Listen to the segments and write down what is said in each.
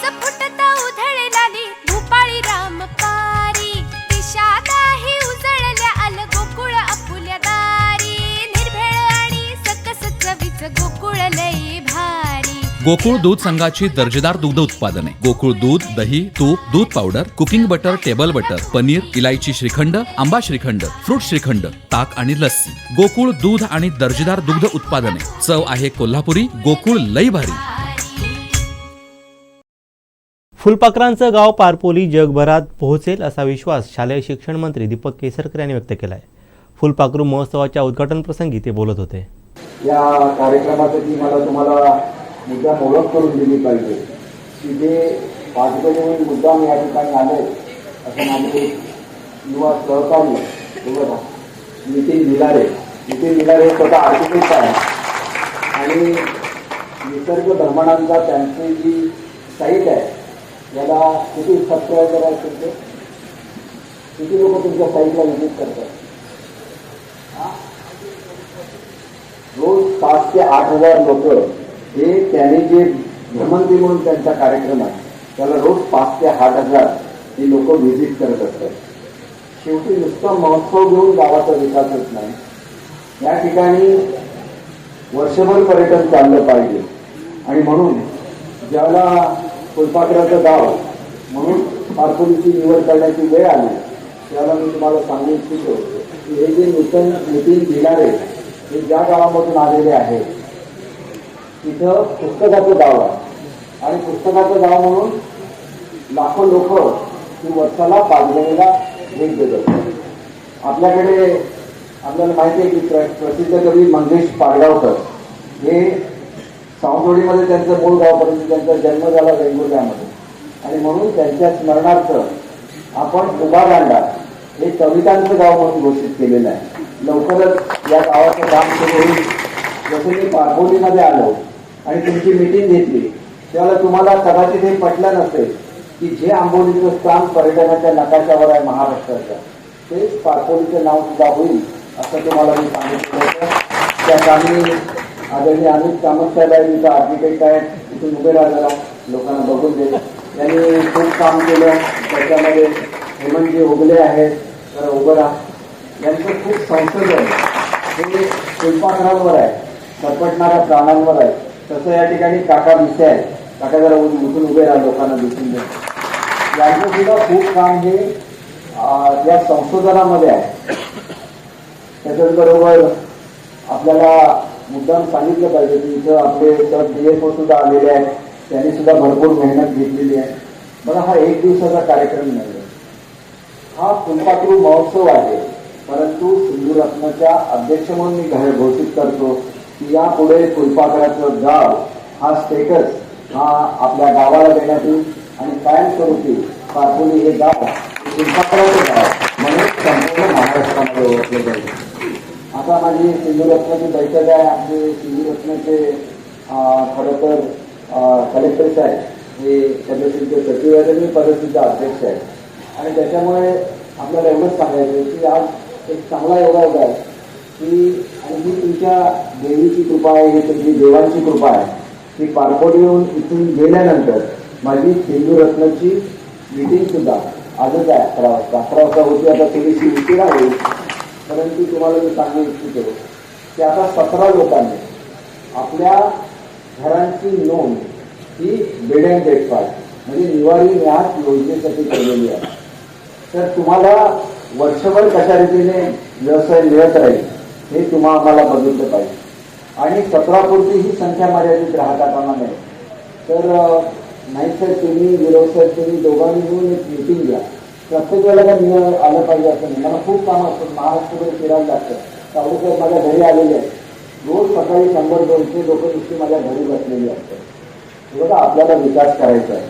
पाऊस फुटता उधळलाली भूपाळी रामपारी दिशादाही उजळल्या आल गोकुळ आपुल्या दारी निर्भेळ आणि सकस चवीच गोकुळ लई भारी। गोकुळ दूध संघाची दर्जेदार दुग्ध उत्पादने गोकुळ दूध, दही, तूप, दूध powder, cooking butter, table butter, paneer, इलायची श्रीखंड, आंबा श्रीखंड, फ्रूट श्रीखंड, ताक आणि लस्सी। गोकुळ दूध आणि दर्जेदार दुग्ध उत्पादने, चव आहे कोल्हापुरी, गोकुळ लई भारी। फुलपाखरांचं गाव पारपोली जगभरात पोहोचेल असा विश्वास शालेय शिक्षण मंत्री दीपक केसरकर यांनी व्यक्त केला आहे। फुलपाखरू महोत्सवाच्या उद्घाटन प्रसंगी ते बोलत होते। या कार्यक्रमासाठी मला तुम्हाला मुद्दाम ओळख करून दिली पाहिजे की जे पाचगणी मुद्दाम या ठिकाणी आले असं माझे युवा सहकारी नितीन भिलारे स्वतः आर्किटेक्ट आहे आणि निसर्ग भ्रमणांचा त्यांची जी साईट आहे याला किती सबस्क्रायबर आहे तुमचे, किती लोक तुमच्या साईटला व्हिजिट करतात? रोज 5 ते 8 हजार लोक हे त्यांनी जे भ्रमंती म्हणून त्यांचा कार्यक्रम आहे त्याला रोज 5 ते 8 हजार ही लोक व्हिजिट करत असतात। शेवटी नुसतं महोत्सव घेऊन गावाचा विकास होत नाही, या ठिकाणी वर्षभर पर्यटन चाललं पाहिजे आणि म्हणून ज्याला फुलपाखराचं गाव म्हणून पारपोलीची निवड करण्याची वेळ आली त्याला मी तुम्हाला सांगू इच्छितो की हे जे नितीन भिलारे हे ज्या गावामधून आलेले आहेत तिथं पुस्तकाचं गाव आहे आणि पुस्तकाचं गाव म्हणून लाखो लोक ही वर्षाला पाचगणीला भेट देत असतात। आपल्याला माहिती आहे की प्रसिद्ध कवी मंगेश पाडगावकर हे सावंतवाडीमध्ये त्यांचं मूळ गाव, परंतु त्यांचा जन्म झाला वेंगुर्ल्यामध्ये आणि म्हणून त्यांच्या स्मरणार्थ आपण उभा दांडा हे कवितांचं गाव म्हणून घोषित केलेलं आहे। लवकरच या गावाचं काम सुरू होईल। जसं मी पारपोलीमध्ये आलो आणि तुमची मीटिंग घेतली त्यावेळेला तुम्हाला कदाचित हे पटलं नसेल की जे आंबोलीचं स्थान पर्यटनाच्या नकाशावर आहे महाराष्ट्राच्या ते पारपोलीचं नाव सुद्धा होईल असं तुम्हाला मी सांगितलं होतं। त्या कामी आदरणीय अमित कामत साहेब आहेत, इथं आर्किटेक्ट आहेत, इथून उभे राहिलेला लोकांना बघून दे, त्यांनी खूप काम केलं। त्याच्यामध्ये हेमंतजी उगले आहेत, तर उभं राहा, यांचं खूप संशोधन हे फुलपाखरांवर आहे, सरपटणाऱ्या प्राण्यांवर आहे। तसं या ठिकाणी काका दिसते आहेत, काका जरा उठून उभे राहा, लोकांना दिसून दे, यांचं सुद्धा खूप काम हे या संशोधनामध्ये आहे। त्याच्याच बरोबर आपल्याला मुद्दाम सांगितलं पाहिजे की इथं आपले सर DFO सुद्धा आलेले आहेत, त्यांनी सुद्धा भरपूर मेहनत घेतलेली आहे। बघा, हा एक दिवसाचा कार्यक्रम नाही, हा फुलपाखरू महोत्सव आहे, परंतु सिंधुरत्नच्या अध्यक्ष म्हणून मी घोषित करतो की यापुढे फुलपाखराचं गाव हा स्टेटस हा आपल्या गावाला देण्यात येईल आणि कायमस्वरूपी पारपोली हे गाव फुलपाखराचं गाव म्हणून संपूर्ण महाराष्ट्रामध्ये ओळखले जाईल। आता माझी सिंधुरत्नाची बैठक आहे, आमचे सिंधुरत्नाचे खरं तर कलेक्टर साहेब हे पदसिद्ध सचिव आहेत आणि पदसिद्ध अध्यक्ष आहेत आणि त्याच्यामुळे आपल्याला एवढंच सांगायचं की आज एक चांगला योगा आहे की आणि ही तुमच्या देवीची कृपा आहे, ही तुमची देवांची कृपा आहे की पारपोली येऊन इथून गेल्यानंतर माझी सिंधुरत्नाची मीटिंग सुद्धा आजच आहे 11 वाजता होती। आता थोडीशी उशिरा होईल, परंतु तुम्हाला मी सांगू इच्छितो की आता 17 लोकांनी आपल्या घरांची नोंद ही बेड अँड ब्रेकफास्ट म्हणजे निवारी न्यास योजनेसाठी केलेली आहे। तर तुम्हाला वर्षभर कशा रीतीने व्यवसाय मिळत राहील हे आम्हाला बघितलं पाहिजे आणि 17 पुरती ही संख्या मर्यादित राहता कामा नये। तर नाही सर, तुम्ही व्यवसाय तुम्ही दोघांनी मिळून एक मीटिंग घ्या, प्रत्येक वेळेला निवड आलं पाहिजे असं नाही। मला खूप काम असतं, महाराष्ट्रामध्ये फिरायला लागतं, त्यामुळे माझ्या घरी आलेले आहेत, रोज सकाळी 100-200 लोक नुसती माझ्या घरी बसलेली असतात। बघा, आपल्याला विकास करायचा आहे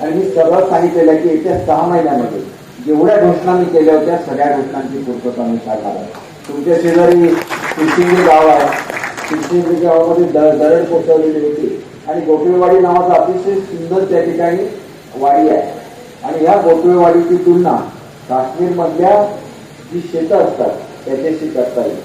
आणि मी सर्वात सांगितलेलं आहे की येत्या 6 महिन्यामध्ये जेवढ्या घोषणा मी केल्या होत्या सगळ्या घोषणांची पूर्तता मी करणार आहे। तुमच्या शेजारी शिरसिंगी गाव आहे, शिरसिंगी गावामध्ये दरड कोसळलेली होती आणि गोटवेवाडी नावाचा अतिशय सुंदर त्या ठिकाणी वाडी आहे आणि ह्या गोटवेवाडीची तुलना काश्मीरमधल्या जी शेतं असतात त्याच्याशी करता येईल।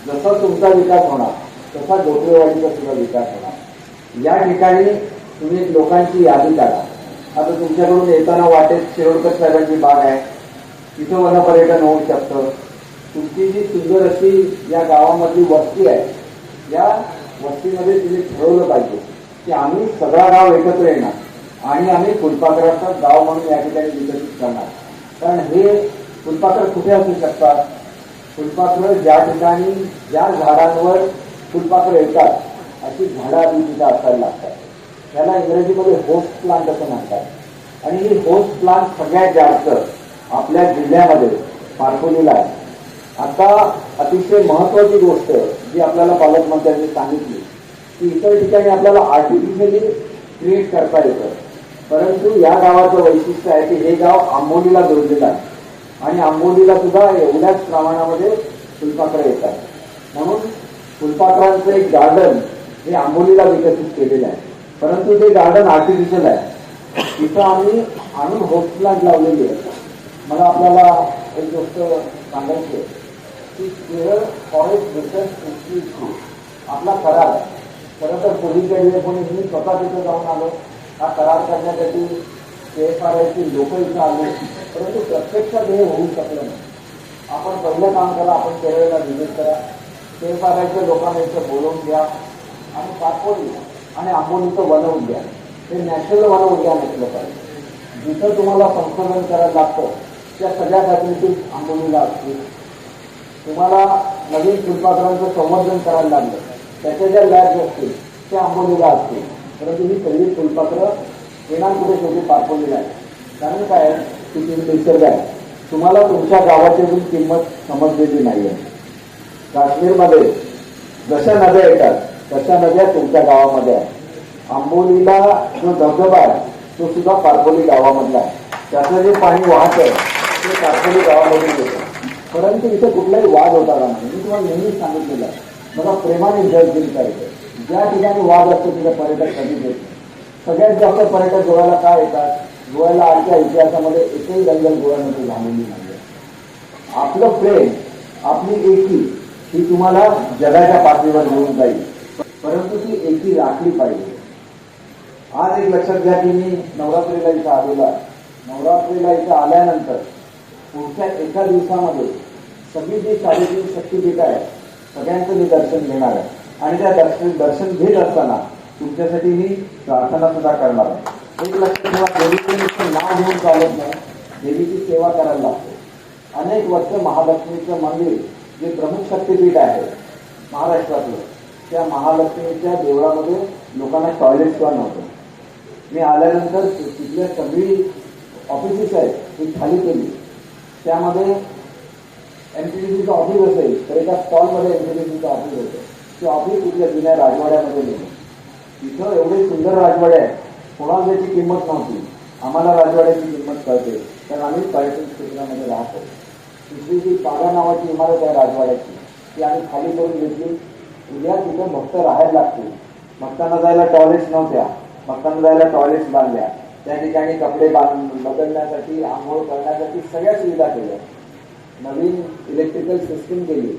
जसा तुमचा विकास होणार तसा गोटवेवाडीचा सुद्धा विकास होणार। या ठिकाणी तुम्ही लोकांची यादी काढा आता तुमच्याकडून येताना वाटेत शिरोडकर साहेबांची बाग आहे, तिथं वनपर्यटन होऊ शकतं. तुमची जी सुंदर अशी या गावामधली वस्ती आहे, या वस्तीमध्ये तुम्ही ठरवलं पाहिजे की आम्ही सगळा गाव एकत्र येणार आणि आम्ही फुलपाखराचं गाव म्हणून या ठिकाणी विकसित करणार. कारण हे फुलपाखर कुठे असू शकतात? फुलपाखरं ज्या ठिकाणी ज्या झाडांवर फुलपाखरं येतात अशी झाडं आधी तिथं असायला लागतात. त्याला इंग्रजीमध्ये होस्ट प्लांट असं म्हणतात. आणि ही होस्ट प्लांट सगळ्यात जास्त आपल्या जिल्ह्यामध्ये पारखोलीला आहे. आता अतिशय महत्वाची गोष्ट जी आपल्याला पालकमंत्र्यांनी सांगितली की इतर ठिकाणी आपल्याला आर्टिफिशियली क्रिएट करता येतं, परंतु या गावाचं वैशिष्ट्य आहे की हे गाव आंबोलीला जोडलेलं आहे आणि आंबोलीला सुद्धा एवढ्याच प्रमाणामध्ये फुलपाखरं येतात. म्हणून फुलपाखरांचं एक गार्डन हे आंबोलीला विकसित केलेलं आहे, परंतु ते गार्डन आर्टिफिशियल आहे. तिथं आम्ही आणून होस्ट प्लांट लावलेली आहे. मला आपल्याला एक गोष्ट सांगायची आहे की केरळ फॉरेस्ट रिसर्च इन्स्टिट्यूट आपला करार, खरं तर पूर्वीच्या वेळेपुणे मी स्वतः तिथं जाऊन आलो. हा करार करण्यासाठी KFRIचे लोक इथं आले, परंतु प्रत्यक्षात हे होऊ शकलं नाही. आपण पहिलं काम करा, आपण केरळला व्हिजिट करा, KFRIच्या लोकांना इथं बोलवून घ्या आणि पारखोली आणि आंबोलीचं वन उद्यान हे नॅशनल वन उद्यान असलं पाहिजे. जिथं तुम्हाला संशोधन करायला लागतं त्या सगळ्या फॅसिलिटीज आंबोलीला असतील. तुम्हाला नवीन फुलपाखरांचं संवर्धन करायला लागलं त्याच्या ज्या लॅब्स असतील त्या आंबोलीला असतील, परंतु ही सगळी फुलपाखरं येणार कुठे शेवटी पारखोलीला आहे. कारण काय की तुम्ही निसर्ग आहे, तुम्हाला तुमच्या गावाची अजून किंमत समजलेली नाही आहे. काश्मीरमध्ये जशा नद्या येतात तशा नद्या तुमच्या गावामध्ये आहे. आंबोलीला जो धबधबा आहे तो सुद्धा पारखोली गावामधला आहे. त्याचं जे पाणी वाहतं ते पारखोली गावामधून येतं. परंतु इथं कुठलाही वाद होता का नाही. मी तुम्हाला नेहमीच सांगितलेलं आहे, मला प्रेमाने जज दिलं पाहिजे. ज्या ठिकाणी वाद असतो तिथे पर्यटक कधीच येत. सगळ्यात जास्त पर्यटक गोव्याला काय येतात? गोव्याला आजच्या इतिहासामध्ये एकही दंगल गोव्यामध्ये झालेली नाही. आपलं प्रेम, आपली एकी ही तुम्हाला जगाच्या पातळीवर घेऊन जाईल, परंतु ती एकी राखली पाहिजे. आज एक लक्षात घ्या की मी नवरात्रीला इथं आलेलो आहे. नवरात्रीला इथं आल्यानंतर पुढच्या एका दिवसामध्ये सगळी जी 3.5 शक्तिपीठं आहेत सगळ्यांचं मी दर्शन घेणार आहे. आणि त्या दर्शन घेत असताना तुमच्यासाठी मी प्रार्थना सुद्धा करणार आहे. एक लक्षात ठेवा, देवीचं नाव घेऊन चालत नाही, देवीची सेवा करायला लागते. अनेक वर्ष महालक्ष्मीचं मंदिर जे प्रमुख शक्तिपीठ आहे महाराष्ट्रातलं, त्या महालक्ष्मीच्या देवळामध्ये लोकांना टॉयलेट सुद्धा नव्हतं. मी आल्यानंतर तिथल्या सगळी ऑफिसेस आहेत ती खाली केली. त्यामध्ये MTDCचं ऑफिस असेल तर एका स्टॉलमध्ये MTDCचं ऑफिस होतं. ते ऑफिस तिथल्या जुन्या राजवाड्यामध्ये गेलं. तिथं एवढे सुंदर राजवाडे आहेत, कोणाला त्याची किंमत नव्हती. आम्हाला राजवाड्याची किंमत कळते कारण आम्ही पर्यटन क्षेत्रामध्ये राहतो. तिथली जी पागा नावाची इमारत आहे राजवाड्याची ती आम्ही खाली करून घेतली. उद्या तिथं भक्त राहायला लागतील. भक्तांना जायला टॉयलेट्स नव्हत्या, भक्तांना जायला टॉयलेट्स बांधल्या. त्या ठिकाणी कपडे बदलण्यासाठी, आंघोळ करण्यासाठी सगळ्या सुविधा केल्या. नवीन इलेक्ट्रिकल सिस्टीम केली.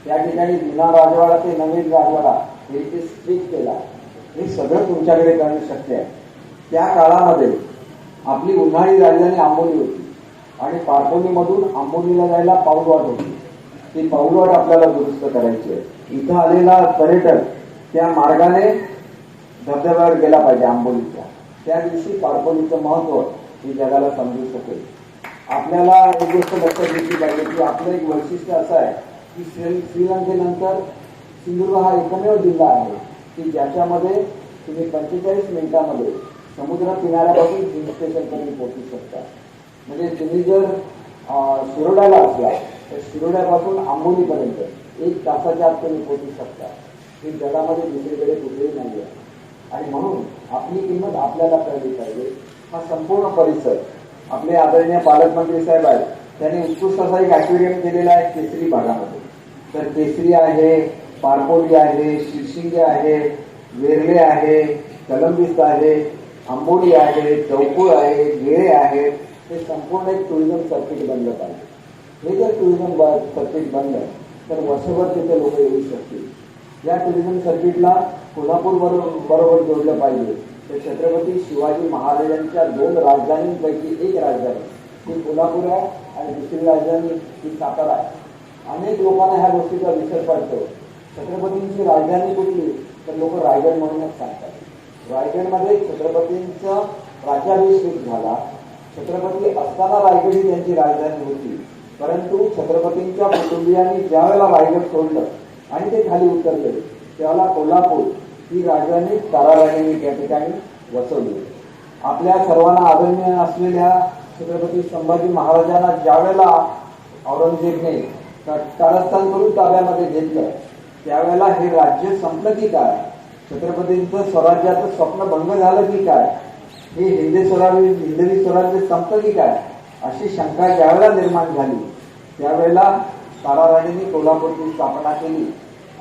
त्या ठिकाणी जुना राजवाडा ते नवीन राजवाडा हे ते स्ट्रीट केला. हे सगळं तुमच्याकडे करणं शक्य आहे. त्या काळामध्ये आपली उन्हाळी राजधानी आंबोली होती आणि पारखोलीमधून आंबोलीला जायला पाऊलवाट होती. ती पाऊलवाट आपल्याला दुरुस्त करायची आहे. इथं आलेला पर्यटक त्या मार्गाने धबधब्यावर गेला पाहिजे आंबोलीच्या. त्या दिवशी पारखोलीचं महत्त्व हे जगाला समजू शकेल. आपल्याला एक गोष्ट लक्षात घेतली पाहिजे की आपलं एक वैशिष्ट्य असं आहे की श्रीलंकेनंतर सिंधुदुर्ग हा एकमेव जिल्हा आहे की ज्याच्यामध्ये तुम्ही 45 मिनिटांमध्ये समुद्र किनाऱ्यापासून हिल स्टेशनपर्यंत पोहोचू शकता. म्हणजे तुम्ही जर शिरोड्याला असला तर शिरोड्यापासून आंबोलीपर्यंत 1 तासाच्या आत तुम्ही पोहोचू शकता. ही जगामध्ये दुसरीकडे कुठेही नाही आहे. आणि म्हणून आपली किंमत आपल्याला कळली पाहिजे. हा संपूर्ण परिसर आपले आदरणीय पालकमंत्री साहेब आहेत, त्यांनी उत्कृष्ट असा एक ॲक्वेरियम केलेला आहे केसरी भागामध्ये. तर केसरी आहे, पारखोली आहे, शिरशिंगे आहे, वेर्ले आहे, कलंबिस्त आहे, आंबोली आहे, चौकुळ आहे, गेळे आहे. हे संपूर्ण एक टुरिझम सर्किट बनलं पाहिजे. हे जर टुरिझम सर्किट बनलं तर वर्षभर तिथे लोक येऊ शकतील. या टुरिझम सर्किटला कोल्हापूर बरोबर जोडलं पाहिजे. तर छत्रपती शिवाजी महाराजांच्या 2 राजधानींपैकी एक राजधानी ही कोल्हापूर आहे आणि दुसरी राजधानी ही सातारा आहे. अनेक लोकांना ह्या गोष्टीचा विसर पडतो. छत्रपतींची राजधानी कुठली तर लोक रायगड म्हणूनच सांगतात. रायगडमध्ये छत्रपतींचा राज्याभिषेक झाला. छत्रपती असताना रायगड ही त्यांची राजधानी होती. परंतु छत्रपतींच्या कुटुंबियांनी ज्या वेळेला रायगड सोडलं आणि ते खाली उतरले त्यावेळेला कोल्हापूर ही राजधानी ताराराणींनी त्या ठिकाणी वसवली. आपल्या सर्वांना आदरणीय असलेल्या छत्रपती संभाजी महाराजांना ज्या वेळेला औरंगजेबने कारस्थान करून ताब्यामध्ये घेतलं त्यावेळेला हे राज्य संपलं की काय, छत्रपतींचं स्वराज्याचं स्वप्न भंग झालं की काय, हे हिंदवी स्वराज्य संपलं की काय अशी शंका ज्यावेळेला निर्माण झाली त्यावेळेला ताराराणींनी कोल्हापूरची स्थापना केली.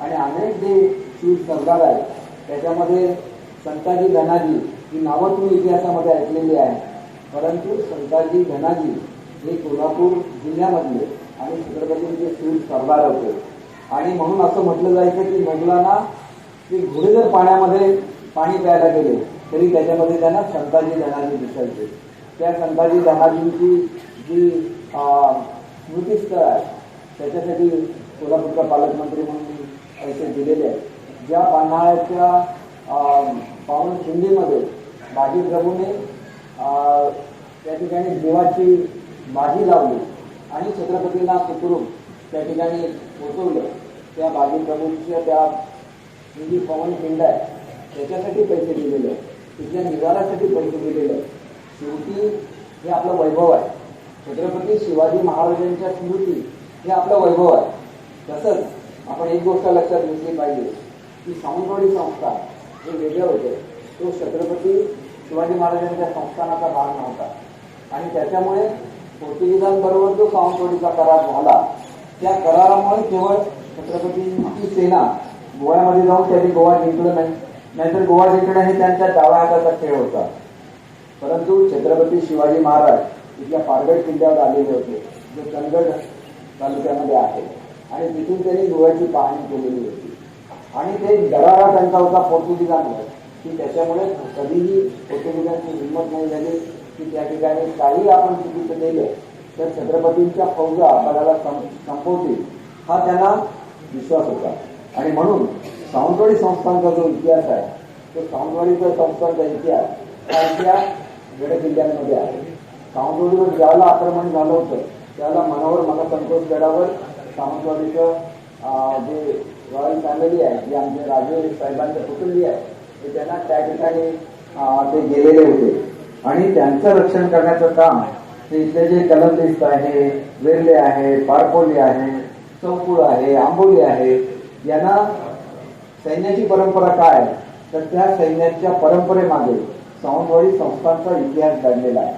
आणि अनेक जे शूर सरदार आहेत त्याच्यामध्ये संताजी धनाजी ही नावं तुम्ही इतिहासामध्ये ऐकलेली आहे. परंतु संताजी धनाजी हे कोल्हापूर जिल्ह्यामधले आणि छत्रपतींचे शूर सरदार होते. आणि म्हणून असं म्हटलं जायचं की मोगलांना ते घोडे जर पाण्यामध्ये पाणी प्यायला गेले तरी त्याच्यामध्ये त्यांना संताजी धनाजी दिसायचे. त्या संताजी धनाजींची जी स्मृतीस्थळ आहे त्याच्यासाठी कोल्हापूरचा पालकमंत्री म्हणून मी पैसे दिलेले आहेत. ज्या पन्हाळ्याच्या पावन खिंडीमध्ये बाजीप्रभूने त्या ठिकाणी देवाची बाजी लावली आणि छत्रपतींना सुखरूप त्या ठिकाणी पोचवलं, त्या बाजीप्रभूंच्या त्या जी पवन खिंड आहे त्याच्यासाठी पैसे दिलेले आहेत, तिथल्या निवारासाठी पैसे दिलेले आहेत. शेवटी हे आपलं वैभव आहे. छत्रपती शिवाजी महाराजांच्या स्मृती हे आपलं वैभव आहे. तसंच आपण एक गोष्ट लक्षात घेतली पाहिजे की सावंतवाडी संस्थान हे वेगळं होते. तो छत्रपती शिवाजी महाराजांच्या संस्थानाचा भाग नव्हता आणि त्याच्यामुळे पोर्तुगीजांबरोबर जो सावंतवाडीचा करार झाला त्या करारामुळे केवळ छत्रपतींची सेना गोव्यामध्ये जाऊन त्यांनी गोवा जिंकलं नाही, नाहीतर गोवा जिंकणं हे त्यांच्या डाव्या हाताचा खेळ होता. परंतु छत्रपती शिवाजी महाराज इथल्या पारगड किल्ल्यावर आलेले होते जे चंदगड तालुक्यामध्ये आहे आणि तिथून त्यांनी गोव्याची पाहणी केलेली होती. आणि ते दरारा त्यांचा होता पोर्तुगीजांवर की त्याच्यामुळे कधीही पोर्तुगीजांची हिंमत नाही झाली की त्या ठिकाणी काही आपण चुकीचं केलं तर छत्रपतींच्या फौजा बघायला संपवतील हा त्यांना विश्वास होता. आणि म्हणून सावंतवाडी संस्थानचा जो इतिहास आहे तो सावंतवाडीचा संस्थानचा इतिहास हा इतिहास गड किल्ल्यांमध्ये आहे. सावंतवाडीवर ज्याला आक्रमण झालं होतं त्याला मनावर मनसंतोष गडावर सावंतवाडीचं जे रॉयल फॅमिली आहे जे आमचे राजे साहेबांचे कुटुंबीय आहे ते त्यांना त्या ठिकाणी ते गेलेले होते आणि त्यांचं रक्षण करण्याचं काम ते इथले जे कलंदिस्त आहे, वेर्ले आहे, पारपोली आहे, चौकुळ आहे, आंबोली आहे, यांना सैन्याची परंपरा काय तर त्या सैन्याच्या परंपरेमागे सावंतवाडी संस्थांचा इतिहास दडलेला आहे.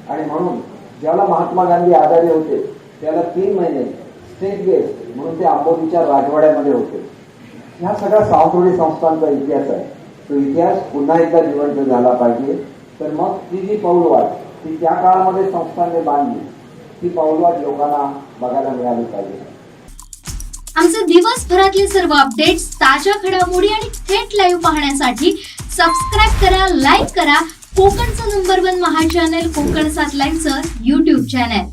आणि म्हणून ज्याला महात्मा गांधी आजारी होते त्याला 3 महिने स्टेट गेस्ट म्हणून ते आंबोलीच्या राजवाड्यामध्ये होते. ह्या सगळ्या सावंतवाडी संस्थांचा इतिहास आहे. तो इतिहास पुन्हा एकदा जिवंत झाला पाहिजे. तर मग ती जी पाऊलवाट ती त्या काळामध्ये संस्थांनी बांधली ती पाऊलवाट लोकांना बघायला मिळाली पाहिजे. आमचे दिवसभरातले सर्व अपडेट्स, ताज्या घडामोडी आणि थेट लाईव्ह पाहण्यासाठी सबस्क्राईब करा, लाईक करा कोकणचं नंबर 1 महा चॅनल कोकण 7 लाईव्हचं YouTube चॅनल.